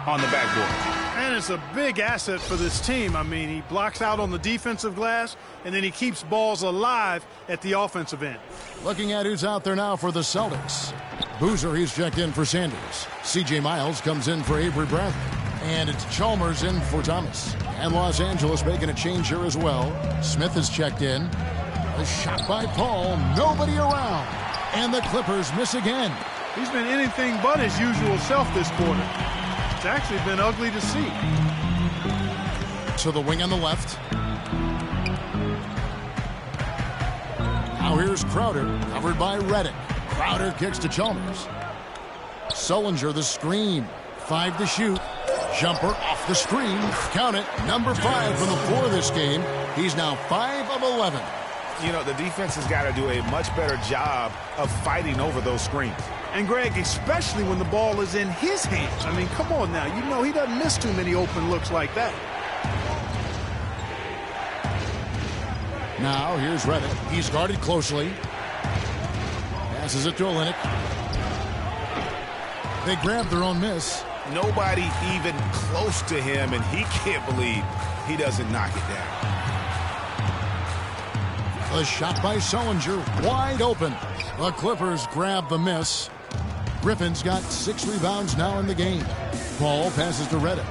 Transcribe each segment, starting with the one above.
on the backboard. And it's a big asset for this team. I mean, he blocks out on the defensive glass, and then he keeps balls alive at the offensive end. Looking at who's out there now for the Celtics. Boozer, he's checked in for Sanders. C.J. Miles comes in for Avery Bradley. And it's Chalmers in for Thomas. And Los Angeles making a change here as well. Smith is checked in. A shot by Paul. Nobody around. And the Clippers miss again. He's been anything but his usual self this quarter. It's actually been ugly to see. To the wing on the left. Now here's Crowder, covered by Redick. Crowder kicks to Chalmers. Sullinger the screen. 5 to shoot. Jumper off the screen. Count it. Number 5 from the floor this game. He's now 5 of 11. You know, the defense has got to do a much better job of fighting over those screens. And, Greg, especially when the ball is in his hands. I mean, come on now. You know he doesn't miss too many open looks like that. Now, here's Redick. He's guarded closely. Passes it to Olynyk. They grab their own miss. Nobody even close to him, and he can't believe he doesn't knock it down. A shot by Sullinger, wide open. The Clippers grab the miss. Griffin's got 6 rebounds now in the game. Ball passes to Redick.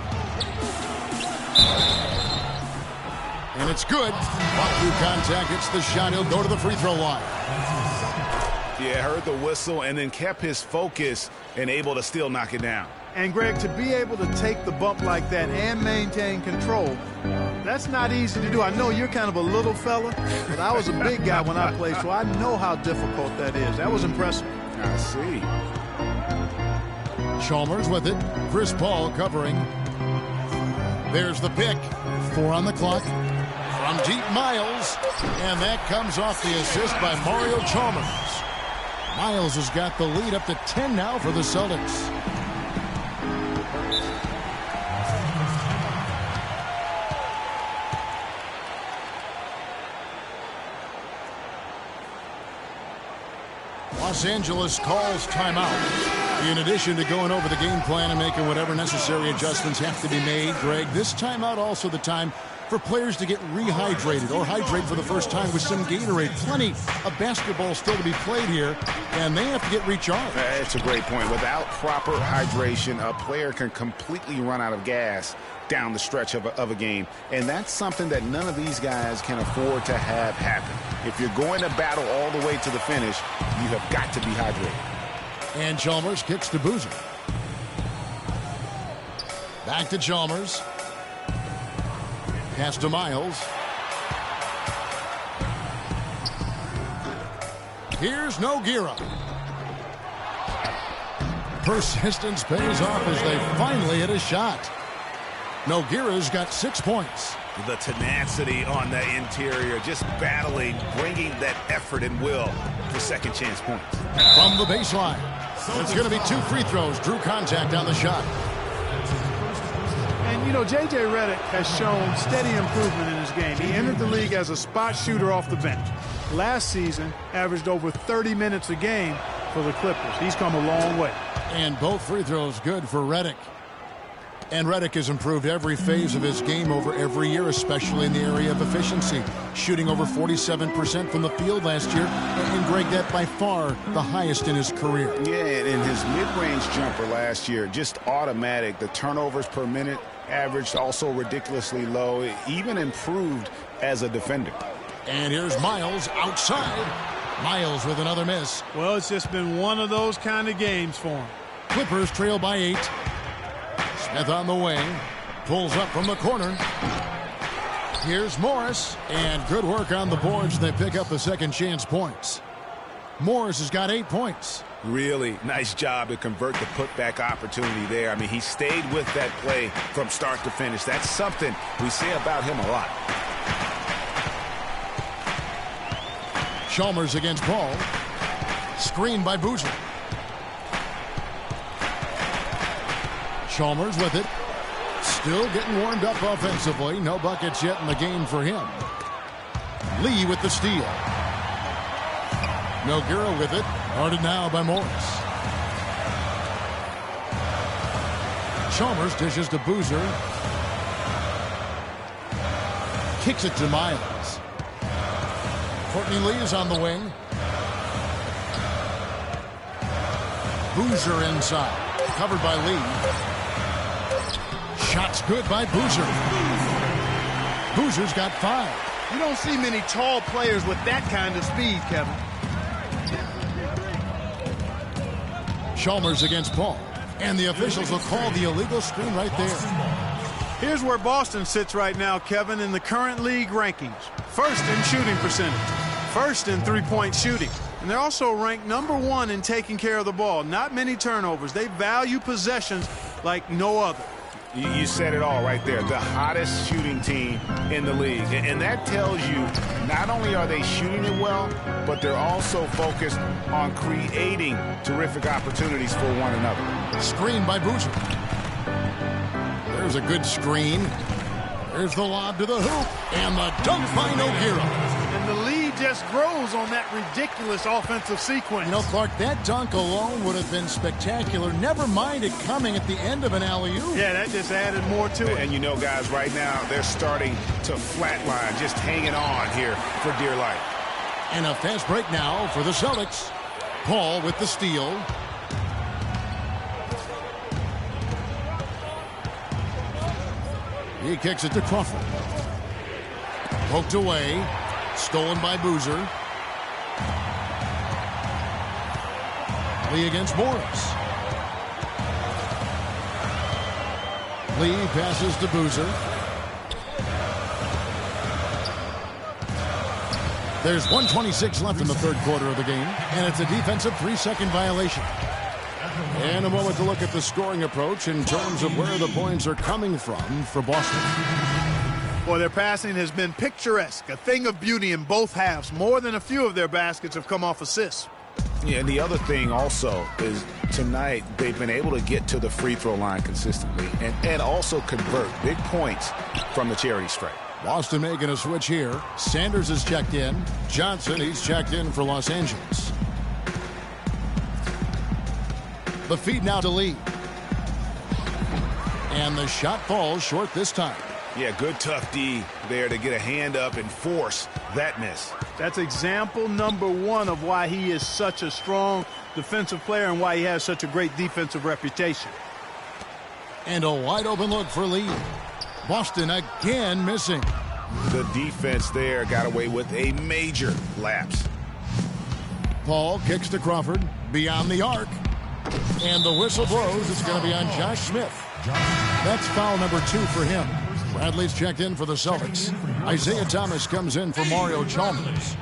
And it's good. Fought through contact, hits the shot. He'll go to the free throw line. Yeah, heard the whistle and then kept his focus and able to still knock it down. And, Greg, to be able to take the bump like that and maintain control, that's not easy to do. I know you're kind of a little fella, but I was a big guy when I played, so I know how difficult that is. That was impressive. I see. Chalmers with it. Chris Paul covering. There's the pick. 4 on the clock. From deep, Miles. And that comes off the assist by Mario Chalmers. Miles has got the lead up to 10 now for the Celtics. Los Angeles calls timeout. In addition to going over the game plan and making whatever necessary adjustments have to be made, Greg, this timeout also the time for players to get rehydrated or hydrate for the first time with some Gatorade. Plenty of basketball still to be played here, and they have to get recharged. That's a great point. Without proper hydration, a player can completely run out of gas down the stretch of a game, and that's something that none of these guys can afford to have happen. If you're going to battle all the way to the finish, you have got to be hydrated. And Chalmers kicks to Boozer. Back to Chalmers. Pass to Miles. Here's Nogueira. Persistence pays off as they finally hit a shot. Nogueira's got 6 points. The tenacity on the interior, just battling, bringing that effort and will for second chance points. From the baseline. It's going to be 2 free throws. Drew contact on the shot. And, you know, J.J. Redick has shown steady improvement in his game. He entered the league as a spot shooter off the bench. Last season, averaged over 30 minutes a game for the Clippers. He's come a long way. And both free throws good for Redick. And Redick has improved every phase of his game over every year, especially in the area of efficiency. Shooting over 47% from the field last year. And Greg, that by far the highest in his career. Yeah, and his mid-range jumper last year, just automatic. The turnovers per minute averaged also ridiculously low. It even improved as a defender. And here's Miles outside. Miles with another miss. Well, it's just been one of those kind of games for him. Clippers trail by 8. Smith on the wing. Pulls up from the corner. Here's Morris. And good work on the boards. They pick up the second chance points. Morris has got 8 points. Really nice job to convert the putback opportunity there. I mean, he stayed with that play from start to finish. That's something we say about him a lot. Chalmers against Paul. Screen by Boozer. Chalmers with it. Still getting warmed up offensively. No buckets yet in the game for him. Lee with the steal. Nogueira with it. Guarded now by Morris. Chalmers dishes to Boozer. Kicks it to Miles. Courtney Lee is on the wing. Boozer inside. Covered by Lee. Shot's good by Boozer. Boozer's got 5. You don't see many tall players with that kind of speed, Kevin. Chalmers against Paul. And the officials will call the illegal screen right there. Here's where Boston sits right now, Kevin, in the current league rankings. First in shooting percentage. First in three-point shooting. And they're also ranked number 1 in taking care of the ball. Not many turnovers. They value possessions like no other. You said it all right there. The hottest shooting team in the league. And that tells you not only are they shooting it well, but they're also focused on creating terrific opportunities for one another. Screen by Boozer. There's a good screen. There's the lob to the hoop. And the dunk by Nogueira. And the lead just grows on that ridiculous offensive sequence. You know, Clark, that dunk alone would have been spectacular. Never mind it coming at the end of an alley-oop. Yeah, that just added more to it. And you know, guys, right now, they're starting to flatline, just hanging on here for dear life. And a fast break now for the Celtics. Paul with the steal. He kicks it to Crawford. Poked away. Stolen by Boozer. Lee against Morris. Lee passes to Boozer. There's 1:26 left in the third quarter of the game, and it's a defensive 3-second violation. And a moment to look at the scoring approach in terms of where the points are coming from for Boston. Boy, their passing has been picturesque, a thing of beauty in both halves. More than a few of their baskets have come off assists. Yeah, and the other thing also is tonight they've been able to get to the free throw line consistently and also convert big points from the charity stripe. Boston making a switch here. Sanders is checked in. Johnson, he's checked in for Los Angeles. The feed now to Lee. And the shot falls short this time. Yeah, good tough D there to get a hand up and force that miss. That's example number 1 of why he is such a strong defensive player and why he has such a great defensive reputation. And a wide open look for Lee. Boston again missing. The defense there got away with a major lapse. Paul kicks to Crawford beyond the arc. And the whistle blows. It's going to be on Josh Smith. That's foul number 2 for him. Bradley's checked in for the Celtics. Isaiah Thomas comes in for Mario Chalmers.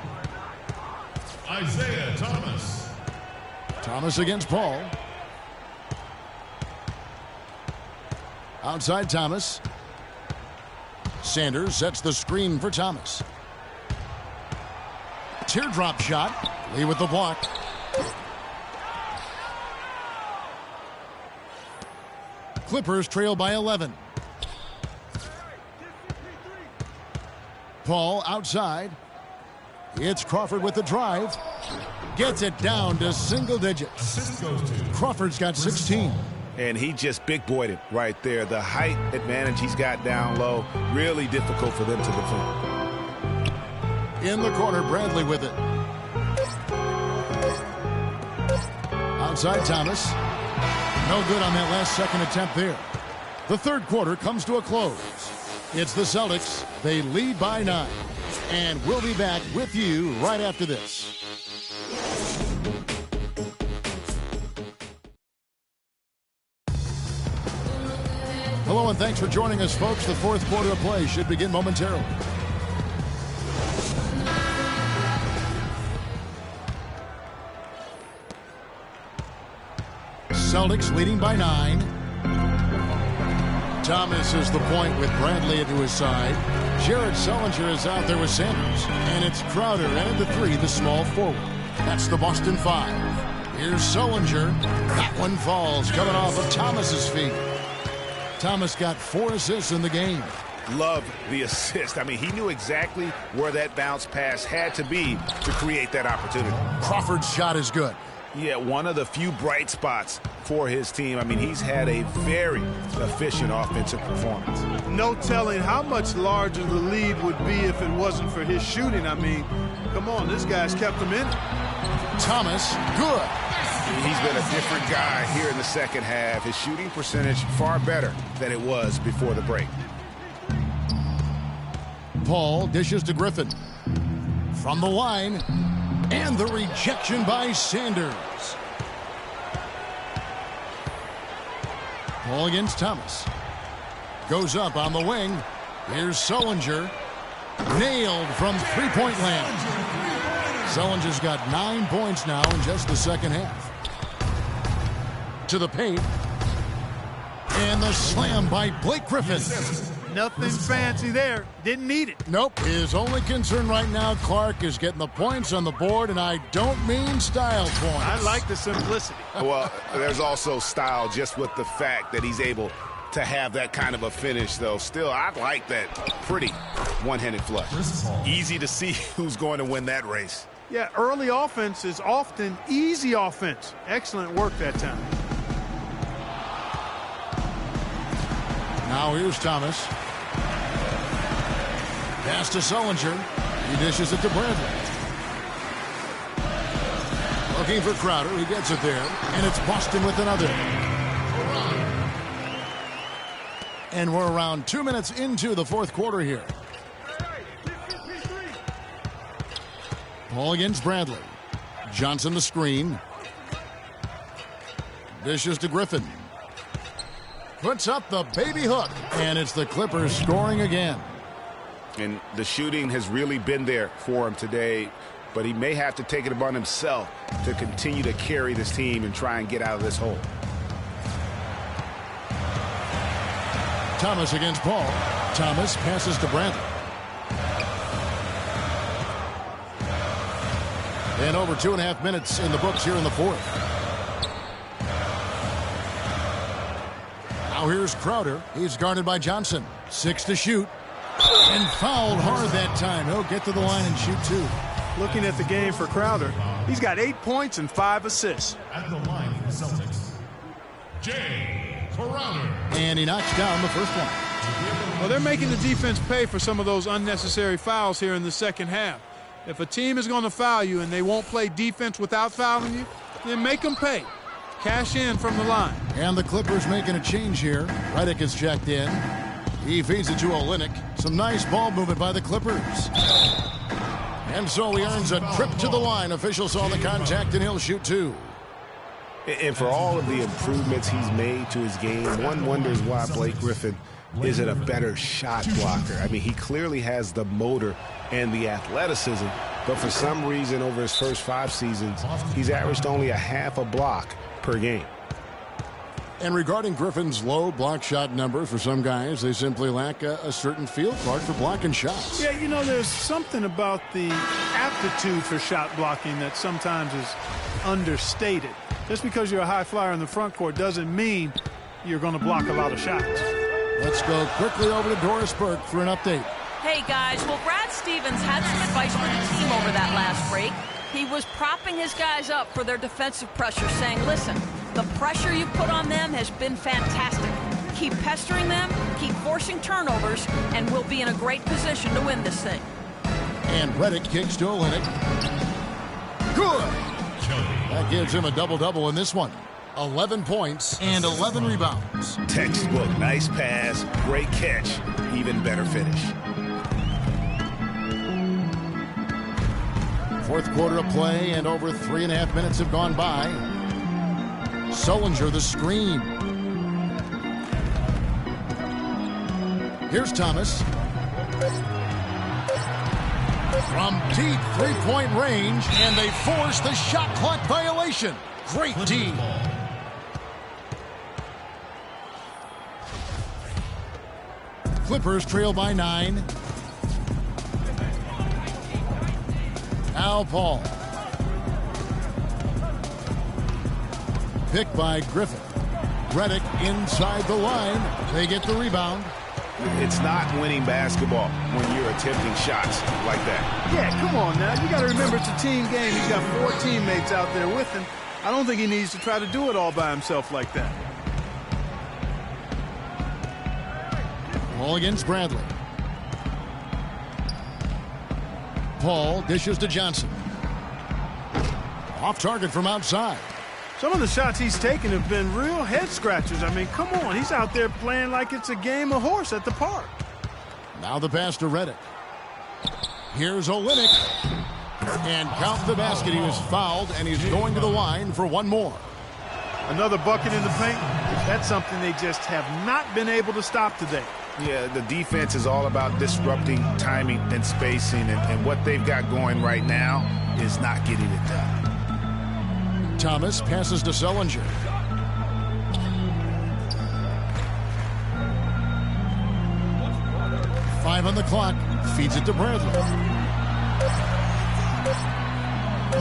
Isaiah Thomas. Thomas against Paul. Outside Thomas. Sanders sets the screen for Thomas. Teardrop shot. Lee with the block. Clippers trail by 11. Paul outside. It's Crawford with the drive. Gets it down to single digits. Crawford's got 16. And he just big boyed it right there. The height advantage he's got down low, really difficult for them to defend. In the corner, Bradley with it. Outside Thomas. No good on that last second attempt there. The third quarter comes to a close. It's the Celtics. They lead by 9. And we'll be back with you right after this. Hello and thanks for joining us, folks. The fourth quarter of play should begin momentarily. Celtics leading by 9. Thomas is the point with Bradley into his side. Jared Sullinger is out there with Sanders. And it's Crowder and the 3, the small forward. That's the Boston 5. Here's Sullinger. That one falls, coming off of Thomas's feet. Thomas got 4 assists in the game. Love the assist. I mean, he knew exactly where that bounce pass had to be to create that opportunity. Crawford's shot is good. Yeah, one of the few bright spots for his team. I mean, he's had a very efficient offensive performance. No telling how much larger the lead would be if it wasn't for his shooting. I mean, come on, this guy's kept them in it. Thomas, good. He's been a different guy here in the second half. His shooting percentage far better than it was before the break. Paul dishes to Griffin. From the line, and the rejection by Sanders. Paul against Thomas. Goes up on the wing. Here's Sullinger. Nailed from three-point land. Sullinger's got 9 points now in just the second half. To the paint. And the slam by Blake Griffin. Nothing fancy there. Didn't need it. Nope. His only concern right now, Clark, is getting the points on the board, and I don't mean style points. I like the simplicity. Well, there's also style just with the fact that he's able to have that kind of a finish, though. Still, I like that pretty one-handed flush. Easy to see who's going to win that race. Yeah, early offense is often easy offense. Excellent work that time. Now here's Thomas. Pass to Sullinger. He dishes it to Bradley. Looking for Crowder. He gets it there. And it's Boston with another. And we're around 2 minutes into the fourth quarter here. Paul against Bradley. Johnson the screen. Dishes to Griffin. Puts up the baby hook. And it's the Clippers scoring again. And the shooting has really been there for him today, but he may have to take it upon himself to continue to carry this team and try and get out of this hole. Thomas against Paul. Thomas passes to Bradley. And over 2.5 minutes in the books here in the fourth. Now here's Crowder. He's guarded by Johnson. 6 to shoot. And fouled hard that time. He'll get to the line and shoot 2. Looking at the game for Crowder, he's got 8 points and 5 assists. At the line for the Celtics, Jay Crowder. And he knocks down the first one. Well, they're making the defense pay for some of those unnecessary fouls here in the second half. If a team is going to foul you and they won't play defense without fouling you, then make them pay. Cash in from the line. And the Clippers making a change here. Redick is checked in. He feeds it to Olynyk. Some nice ball movement by the Clippers. And so he earns a trip to the line. Officials saw the contact, and he'll shoot 2. And for all of the improvements he's made to his game, one wonders why Blake Griffin isn't a better shot blocker. I mean, he clearly has the motor and the athleticism, but for some reason over his first 5 seasons, he's averaged only a half a block per game. And regarding Griffin's low block shot numbers, for some guys, they simply lack a certain feel card for blocking shots. Yeah, you know, there's something about the aptitude for shot blocking that sometimes is understated. Just because you're a high flyer in the front court doesn't mean you're going to block a lot of shots. Let's go quickly over to Doris Burke for an update. Hey, guys. Well, Brad Stevens had some advice for the team over that last break. He was propping his guys up for their defensive pressure, saying, listen, the pressure you put on them has been fantastic. Keep pestering them, keep forcing turnovers, and we'll be in a great position to win this thing. And Redick kicks to Olynyk. Good! That gives him a double-double in this one. 11 points and 11 rebounds. Textbook, nice pass, great catch, even better finish. Fourth quarter of play, and over 3.5 minutes have gone by. Sullinger the screen. Here's Thomas. From deep three-point range, and they force the shot clock violation. Great D. Clippers trail by 9. Now Paul. Picked by Griffin. Redick inside the line. They get the rebound. It's not winning basketball when you're attempting shots like that. Yeah, come on now. You got to remember it's a team game. He's got 4 teammates out there with him. I don't think he needs to try to do it all by himself like that. Ball against Bradley. Paul dishes to Johnson. Off target from outside. Some of the shots he's taken have been real head scratchers. I mean, come on. He's out there playing like it's a game of horse at the park. Now the pass to Redick. Here's Olynyk. And count the basket. He was fouled, and he's going to the line for one more. Another bucket in the paint. That's something they just have not been able to stop today. Yeah, the defense is all about disrupting timing and spacing, and what they've got going right now is not getting it done. Thomas passes to Sullinger. Five on the clock. Feeds it to Bradley.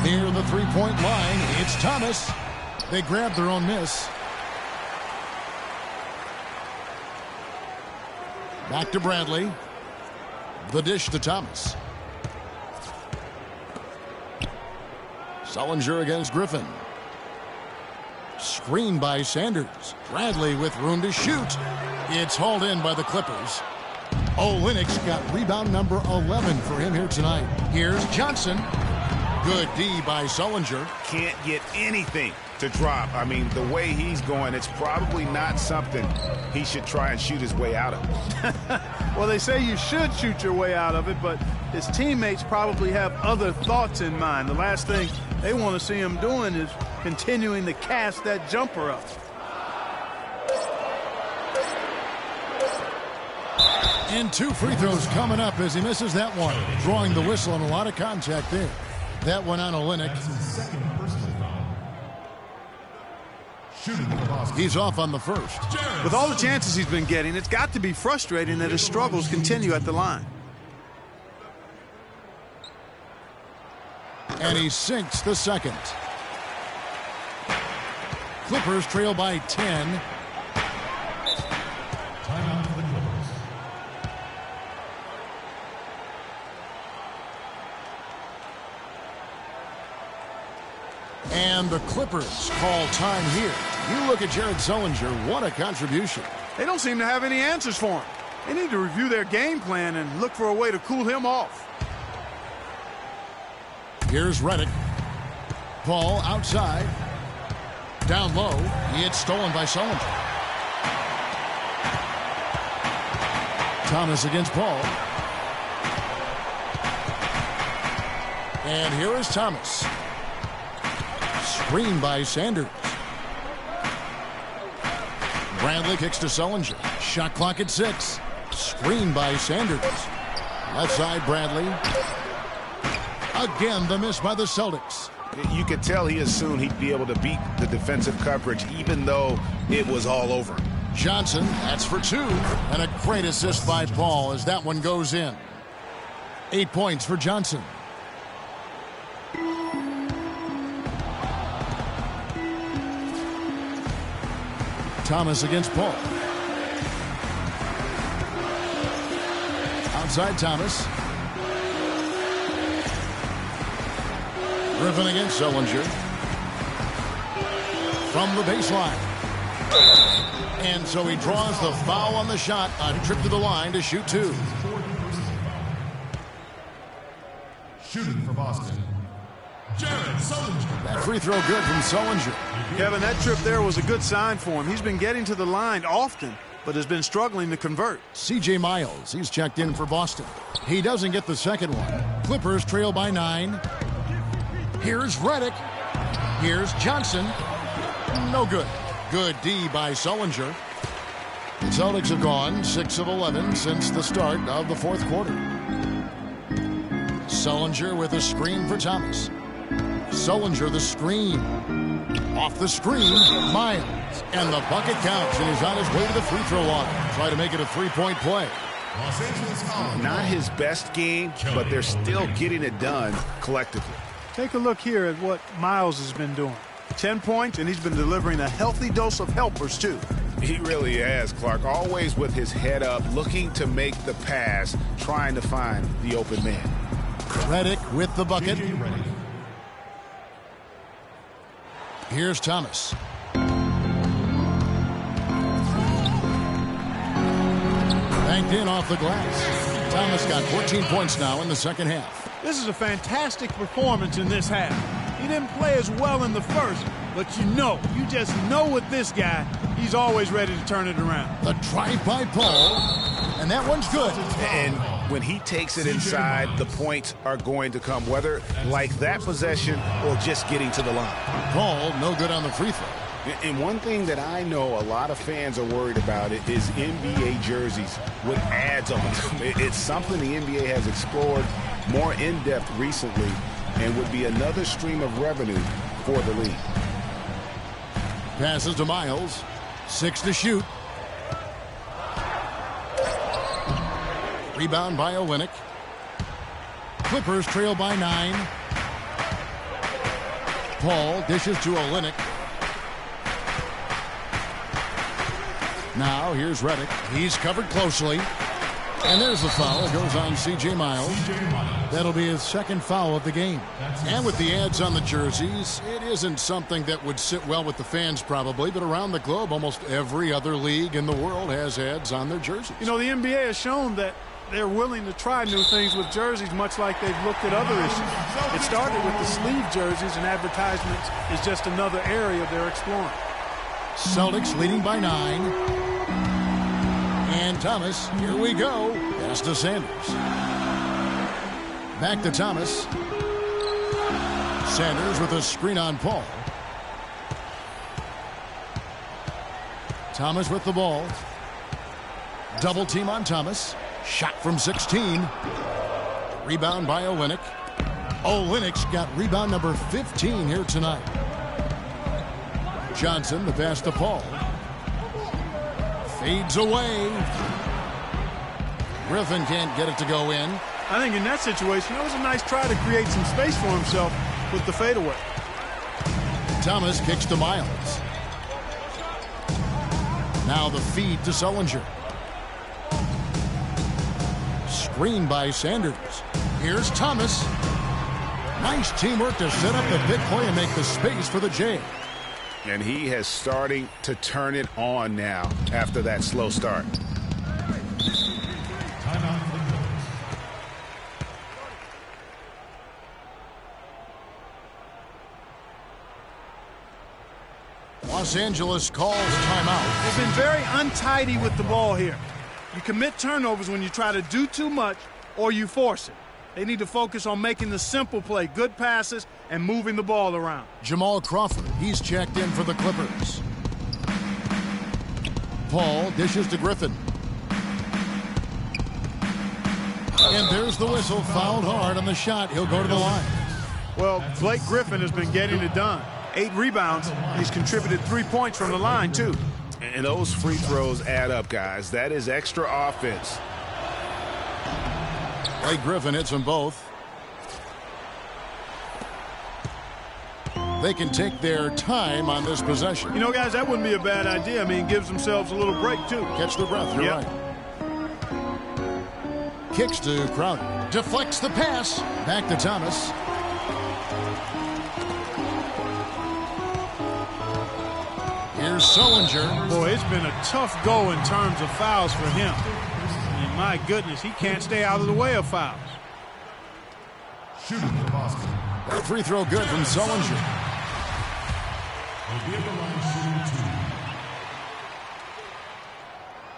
Near the three-point line, it's Thomas. They grab their own miss. Back to Bradley. The dish to Thomas. Sullinger against Griffin. Screen by Sanders. Bradley with room to shoot. It's hauled in by the Clippers. Olynyk's got rebound number 11 for him here tonight. Here's Johnson. Good D by Sullinger. Can't get anything to drop. I mean, the way he's going, it's probably not something he should try and shoot his way out of. Well, they say you should shoot your way out of it, but his teammates probably have other thoughts in mind. The last thing they want to see him doing is continuing to cast that jumper up. And two free throws coming up as he misses that one. Drawing the whistle and a lot of contact there. That one on Olynyk. He's off on the first. With all the chances he's been getting, it's got to be frustrating that his struggles continue at the line. And he sinks the second. Clippers trail by 10. Timeout for the Clippers. And the Clippers call time here. You look at Jared Sullinger, what a contribution. They don't seem to have any answers for him. They need to review their game plan and look for a way to cool him off. Here's Redick. Paul outside. Down low. It's stolen by Sullinger. Thomas against Paul. And here is Thomas. Screen by Sanders. Bradley kicks to Sullinger. Shot clock at 6. Screen by Sanders. Left side, Bradley. Again, the miss by the Celtics. You could tell he assumed he'd be able to beat the defensive coverage, even though it was all over. Johnson, that's for 2. And a great assist by Paul as that one goes in. 8 points for Johnson. Thomas against Paul. Outside Thomas. Griffin against Sullinger. From the baseline. And so he draws the foul on the shot. A trip to the line to shoot 2. Shooting for Boston, Jared Sullinger. That free throw good from Sullinger. Kevin, that trip there was a good sign for him. He's been getting to the line often, but has been struggling to convert. C.J. Miles, he's checked in for Boston. He doesn't get the second one. Clippers trail by 9. Here's Redick. Here's Johnson. No good. Good D by Sullinger. The Celtics have gone 6 of 11 since the start of the fourth quarter. Sullinger with a screen for Thomas. Sullinger the screen. Off the screen, Miles. And the bucket counts, and he's on his way to the free throw line. Try to make it a three-point play. Los Angeles College. Not his best game, but they're still getting it done collectively. Take a look here at what Miles has been doing. 10 points, and he's been delivering a healthy dose of helpers, too. He really has, Clark. Always with his head up, looking to make the pass, trying to find the open man. Redick with the bucket. Here's Thomas. Banked in off the glass. Thomas got 14 points now in the second half. This is a fantastic performance in this half. He didn't play as well in the first, but you just know with this guy, he's always ready to turn it around. The drive by Paul, and that one's good. And when he takes it inside, the points are going to come, whether like that possession or just getting to the line. Paul, no good on the free throw. And one thing that I know a lot of fans are worried about it is NBA jerseys with ads on them. It's something the NBA has explored more in-depth recently and would be another stream of revenue for the league. Passes to Miles. 6 to shoot. Rebound by Olynyk. Clippers trail by 9. Paul dishes to Olynyk. Now here's Redick. He's covered closely. And there's the foul. It goes on C.J. Miles. That'll be his second foul of the game. And with the ads on the jerseys, it isn't something that would sit well with the fans probably, but around the globe, almost every other league in the world has ads on their jerseys. You know, the NBA has shown that they're willing to try new things with jerseys, much like they've looked at other issues. It started with the sleeve jerseys, and advertisements is just another area they're exploring. Celtics leading by 9. And Thomas, here we go. Pass to Sanders. Back to Thomas. Sanders with a screen on Paul. Thomas with the ball. Double team on Thomas. Shot from 16. Rebound by Olynyk. Olynyk's got rebound number 15 here tonight. Johnson, the pass to Paul. Fades away. Griffin can't get it to go in. I think in that situation, it was a nice try to create some space for himself with the fadeaway. Thomas kicks to Miles. Now the feed to Sullinger. Screen by Sanders. Here's Thomas. Nice teamwork to set up the big play and make the space for the J. And he has starting to turn it on now after that slow start. Timeout for the Clippers. Los Angeles calls timeout. They've been very untidy with the ball here. You commit turnovers when you try to do too much or you force it. They need to focus on making the simple play, good passes, and moving the ball around. Jamal Crawford, he's checked in for the Clippers. Paul dishes to Griffin. And there's the whistle, fouled hard on the shot. He'll go to the line. Well, Blake Griffin has been getting it done. 8 rebounds. He's contributed 3 points from the line, too. And those free throws add up, guys. That is extra offense. Blake Griffin hits them both. They can take their time on this possession. You know, guys, that wouldn't be a bad idea. I mean, it gives themselves a little break, too. Catch their breath, you're right. Kicks to Crowder. Deflects the pass. Back to Thomas. Here's Sullinger. Boy, it's been a tough go in terms of fouls for him. And my goodness, he can't stay out of the way of fouls. Shooting for Boston. That free throw good from Sullinger. Will be at the line shooting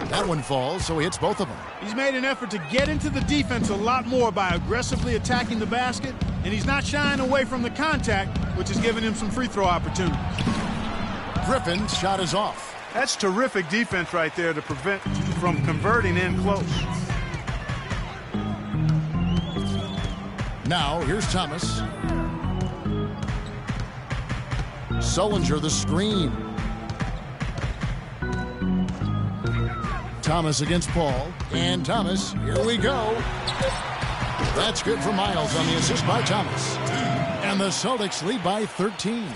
2. That one falls, so he hits both of them. He's made an effort to get into the defense a lot more by aggressively attacking the basket, and he's not shying away from the contact, which has given him some free throw opportunities. Griffin's shot is off. That's terrific defense right there to prevent from converting in close. Now, here's Thomas. Sullinger the screen. Thomas against Paul. And Thomas, here we go. That's good for Miles on the assist by Thomas. And the Celtics lead by 13.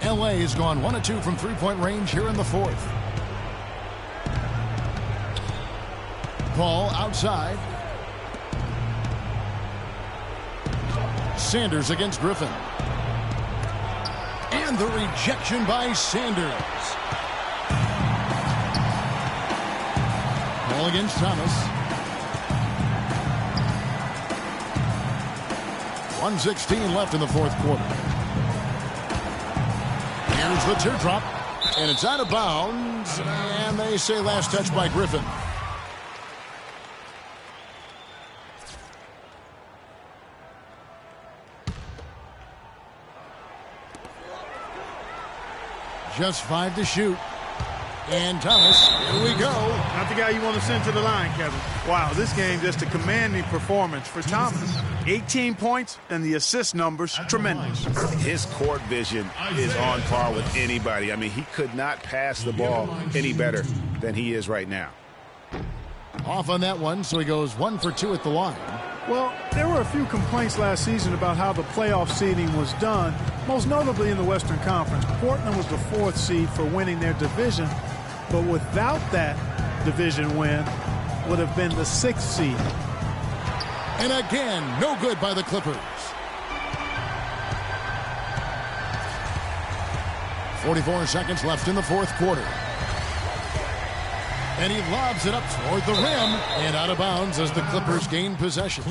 LA has gone 1 of 2 from three-point range here in the fourth. Paul outside. Sanders against Griffin. And the rejection by Sanders. Ball against Thomas. 1:16 left in the fourth quarter. Here's the teardrop. And it's out of bounds. And they say last touch by Griffin. Just 5 to shoot. And Thomas, here we go. Not the guy you want to send to the line, Kevin. Wow, this game just a commanding performance for Thomas. 18 points, and the assist numbers tremendous. His court vision is on par with anybody. I mean, he could not pass the ball any better than he is right now. Off on that one, so he goes 1 for 2 at the line. Well, there were a few complaints last season about how the playoff seeding was done, most notably in the Western Conference. Portland was the 4th seed for winning their division, but without that division win, would have been the 6th seed. And again, no good by the Clippers. 44 seconds left in the fourth quarter. And he lobs it up toward the rim and out of bounds as the Clippers gain possession.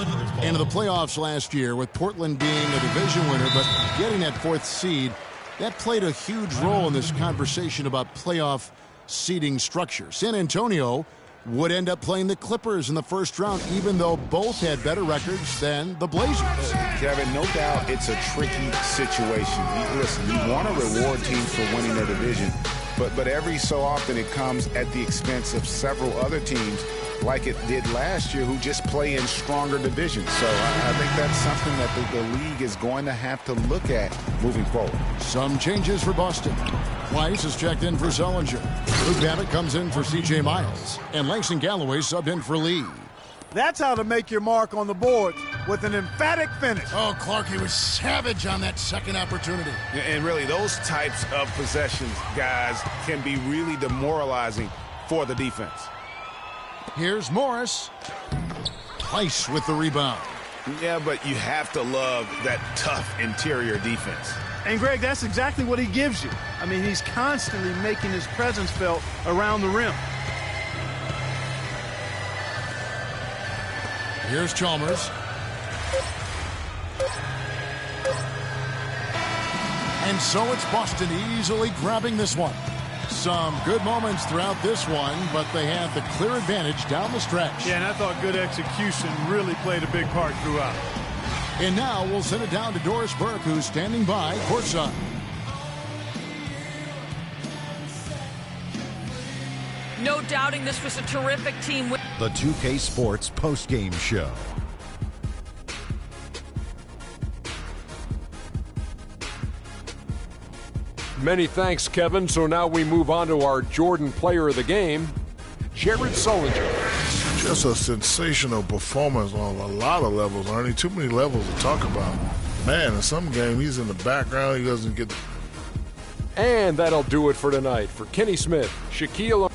Into the playoffs last year with Portland being a division winner, but getting that 4th seed, that played a huge role in this conversation about playoff seeding structure. San Antonio would end up playing the Clippers in the first round, even though both had better records than the Blazers. Kevin, no doubt it's a tricky situation. Listen, you want to reward teams for winning their division, but every so often it comes at the expense of several other teams, like it did last year, who just play in stronger divisions. So I think that's something that the league is going to have to look at moving forward. Some changes for Boston. Weiss is checked in for Zellinger. Luke Babbitt comes in for C.J. Miles. And Langston Galloway subbed in for Lee. That's how to make your mark on the board, with an emphatic finish. Oh, Clark, he was savage on that second opportunity. And really, those types of possessions, guys, can be really demoralizing for the defense. Here's Morris. Weiss with the rebound. Yeah, but you have to love that tough interior defense. And, Greg, that's exactly what he gives you. I mean, he's constantly making his presence felt around the rim. Here's Chalmers. And so it's Boston easily grabbing this one. Some good moments throughout this one, but they have the clear advantage down the stretch. Yeah, and I thought good execution really played a big part throughout. And now we'll send it down to Doris Burke, who's standing by courtside. No doubting this was a terrific team. The 2K Sports postgame show. Many thanks, Kevin. So now we move on to our Jordan player of the game, Jared Sullinger. Just a sensational performance on a lot of levels, Ernie. Too many levels to talk about. Man, in some game, he's in the background. He doesn't get... And that'll do it for tonight. For Kenny Smith, Shaquille